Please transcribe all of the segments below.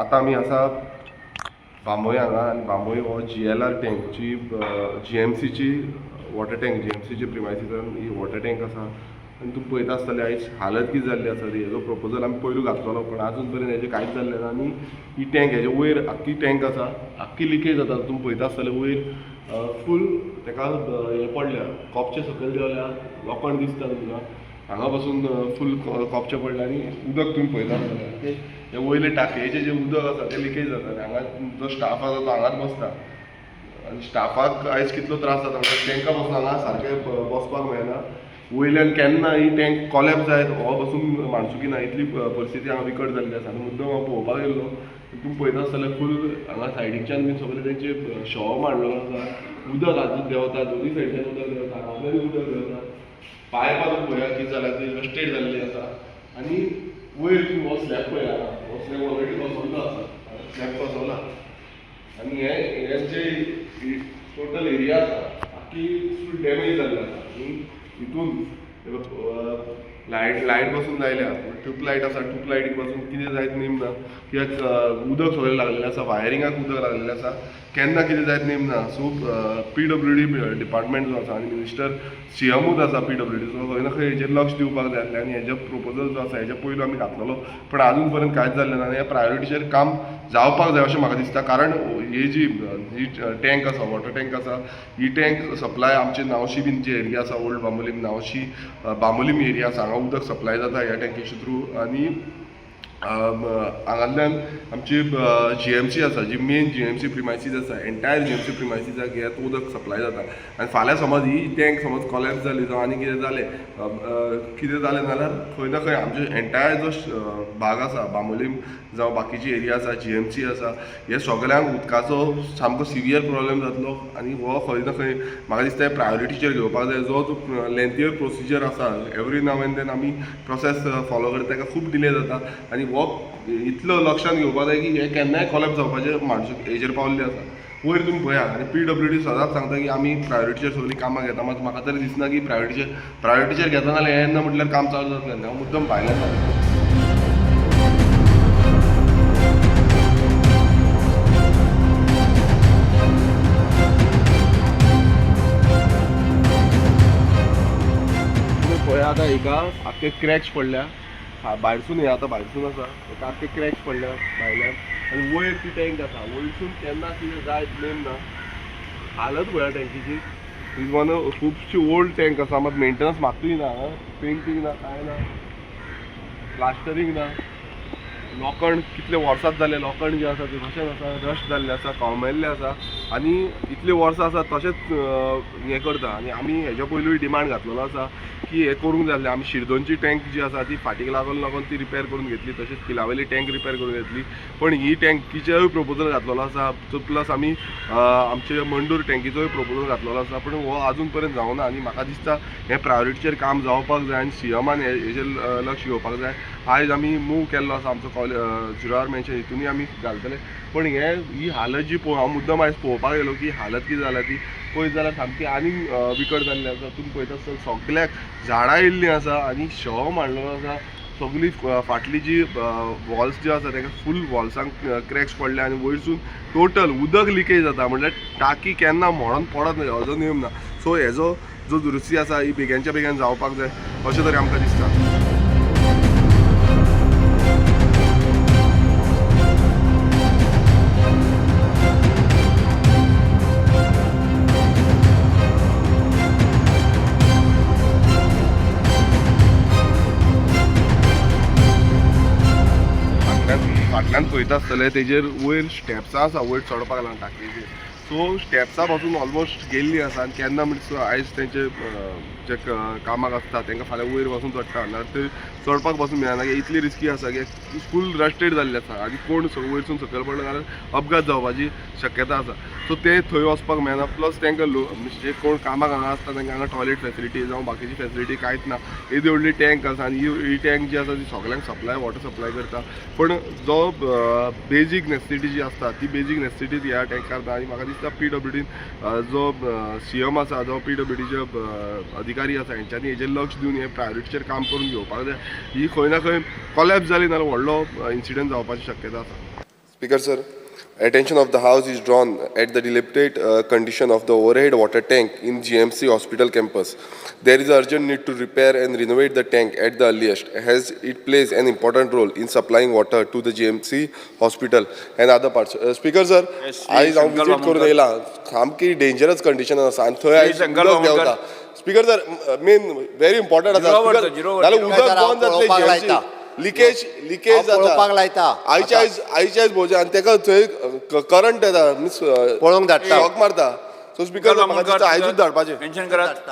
आता आमी आसा बांबोळे हांगा आनी बांबोळे हो GLR टँकची GMCची वॉटर टँक GMCची प्रिमायसीसान ही वॉटर टँक आसा आनी तुमी पळयता आसतले आयज हालत कितें जाल्ली आसा ती हेजो प्रपोजल आमी पयलू घातलेलो पण आजून पर्यंत हेजें कांयच जाल्लें ना आनी ही टँक हेजे वयर आख्खी टँक आसा आख्खी लिकेज जाता तुमी पळयता आसतले वयर फूल तेका हें पडल्या कॉपचे सकयल देवल्या लोखंड दिसता तुमकां हांगा पासून फूल कॉपचे पडल्या आनी उदक तुमी पळयता आसतले हे वयले टाकयेचें जें उदक आसा तें लिकेज जाता आनी हांगा जो स्टाफ आसा तो हांगाच बसता आनी स्टाफाक आयज कितलो त्रास जाता म्हणजे तांकां पासून हांगा सारकें बसपाक मेळना वयल्यान केन्ना ही टँक कॉलॅप जायत हो पासून मानसुकी ना इतली परिस्थिती हांगा विकट जाल्ली आसा आनी मुद्दम हांव पळोवपाक गेल्लो तुमी पळयता आसतले फूल हांगा सायडीच्यान बीन सगळे तेंचे शव मांडलेलो आसा उदक आजून देंवता दोनी सायडीच्यान उदक देंवता हांगासल्यानूय उदक देंवता पायपां तुमी पळयात कितें जाल्यार ती रस्टेड जाल्ली आसा आनी वयर तुमी हो स्लॅब पळया हो स्लॅब ऑलरेडी बसवल्लो आसा स्लॅब बसवला आनी हे जे टोटल एरिया आसा आख्खी फूल डॅमेज जाल्ली आसा आनी हितून लायट बसून लायल्या ट्यूबलायट आसा ट्यूबलायटीक पासून कितें जायत नेम ना कित्याक उदक सगळें लागलेलें आसा वायरिंगाक उदक लागलेलें आसा केन्ना कितें जायत नेम ना सो PWD डिपार्टमेंट जो आसा आनी मिनिस्टर CMूच आसा PWD सो खंय ना खंय हेजेर लक्ष दिवपाक जाय आसलें आनी हेजे प्रपोजल जो आसा हेजे पयलू आमी घातलेलो पण आजून पर्यंत कांयच जाल्लें ना आनी ह्या प्रायोरिटीचेर काम जावपाक जाय अशें म्हाका दिसता कारण ही जी टँक आसा वॉटर टँक आसा ही टँक सप्लाय आमचे नावशी बीन जे एरिया आसा ओल्ड बांबोलीम नावशी बांबोलीम एरिया आसा हांगा उदक सप्लाय जाता ह्या टँकेचे थ्रू आनी हांगांतल्यान आमची GMC आसा जी मेन GMC प्रिमायसीस आसा एंटायर GMC प्रिमायसीसाक हे उदक सप्लाय जाता आनी फाल्यां समज ही टँक समज कॉलॅप्स जाली जावं आनी कितें जालें जाल्यार खंय ना खंय आमचे एंटायर जो भाग आसा बांबोलीम जावं बाकीची एरिया आसा GMC आसा हे सगळ्यांक उदकाचो सामको सिवियर प्रॉब्लेम जातलो आनी हो खंय ना खंय म्हाका दिसता प्रायोरिटीचेर घेवपाक जाय जो लेंथियर प्रोसिजर आसा एवरी नाव एंड देन आमी प्रोसेस फॉलो करता ताका खूब डिले जाता आनी हो इतलो लक्षांत घेवपाक जाय की हे केन्नाय कॉलॅप्स जावपाचें मानसूक हेजेर पावल्लें आसा वयर तुमी पळया आनी PWD सदांच सांगता की आमी प्रायोरिटीचेर सगळीं कामां घेता मात म्हाका तरी दिसना की प्रायोरिटीचेर घेता जाल्यार हे येन्ना म्हटल्यार काम चालू जातलें हांव मुद्दम भायल्यान सांगता आता एका आख्खे क्रॅक्स पडल्या भायरसून हे आता भायरसून आसा एका आख्खे क्रॅक्स पडल्या भायल्यान आनी वयर ती टँक आसा वयरसून केन्ना कितें जाय नेम ना हालत पळया टँकीची इज वन खुबशी ओल्ड टँक आसा मात मेंटेनन्स मात्तूय ना पेंटींग ना कांय ना प्लास्टरींग ना लोखंड कितले वर्सांच जाले लोखंड जे आसा ते तशेंच आसा रस्ट जाल्ले आसा कळमेल्ले आसा आनी इतले वर्सां आसा तशेंच हें करता आनी आमी हेज्या पयलूय डिमांड घातलेलो आसा की हे करूंक जाय आसलें आमी शिरदोनची टँक जी आसा ती फाटीक लागून ती रिपेर करून घेतली तशेंच किलावेली टँक रिपेर करून घेतली पण ही टँकीचेय प्रपोजल घातलेलो आसा प्लस आमी आमचे मंडूर टँकीचोय प्रपोजल घातलेलो आसा पण हो आजून पर्यंत जावना आनी म्हाका दिसता हें प्रायोरिटीचेर काम जावपाक जाय आनी CMान हेजेर लक्ष घेवपाक जाय आयज आमी मूव केल्लो आसा आमचो झिरो आवर मेन्शन हितूनय आमी घालतले पण ही हालत जी हांव मुद्दम आयज पळोवपाक गेलो की हालत कितें जाल्या ती पळयत जाल्यार सामकी आनीक विकट जाल्ली आसा तुमी पळयता आसतना सगळ्याक झाडां येयल्लीं आसा आनी शव मांडलेलो आसा सगळी फाटली जी वॉल्स जी आसा ताका फूल वॉल्सांक क्रॅक्स पडल्या आनी वयरसून टोटल उदक लिकेज जाता म्हटल्यार टाकी केन्ना मोडोन पडत ना हाजो नेम ना सो हेजो जो दुरुस्ती आसा ही बेग्यानच्या बेगीन जावपाक जाय अशें तरी आमकां दिसता फाटल्यान पळयता आसतले तेजेर वयर स्टेप्सां आसा वयर चडपाक लागून टाकयेचेर सो स्टेप्सां पासून ऑलमोस्ट गेल्लीं आसा आनी केन्ना म्हणजे आयज तेंचे जे कामाक आसता तांकां फाल्यां वयर वचून चडटा नाल्यार ते चडपाक पासून मेळना इतली रिस्की आसा की फूल रस्टेड जाल्ले आसा आनी कोण वयरसून सकयल पडलो जाल्यार अपघात जावपाची शक्यता आसा सो ते थंय वचपाक मेळना प्लस तांकां जे कोण कामाक हांगा आसता तांकां हांगा टॉयलेट फेसिलिटी जावं बाकीची फेसिलिटी कांयच ना येदी व्हडली टँक आसा आनी ही टँक जी आसा ती सगळ्यांक सप्लाय वॉटर सप्लाय करता पण जो बेजीक नेसेसिटी जी आसता ती बेजीक नेसेसिटी ह्या टँकार ना आनी म्हाका दिसता PWD जो CM आसा जो PWDचे अधिकारी आसा हेंच्यांनी हेजेर लक्ष दिवन हे प्रायोरिटीचेर काम करून घेवपाक जाय ही खंय ना खंय कॉलॅप्स जाली नाल्यार व्हडलो इन्सिडंट जावपाची शक्यता आसा Speaker sir, attention of the House is drawn at the dilapidated condition of the overhead water tank in GMC hospital campus. There is urgent need to repair and renovate the tank at the earliest, as it plays an important role in supplying water to the GMC hospital and other parts. Speaker sir, आयज हांव visit करून येयला, सामकी dangerous condition आसा आनी थंय आयज उदक देंवता. Speaker sir, main very important आसा. नाल्यार उदक बंद जातलें, लिकेज जाता. आयच्या भोवजे आनी ताका थंय करंट येता, मिन्स पळोवंक धाडटा, शॉक मारता. सो स्पीकर म्हाका दिसता आयजूच धाडपाचें. टेन्शन करात.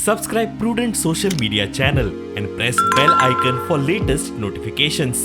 Subscribe Prudent social media channel and press bell icon for latest notifications.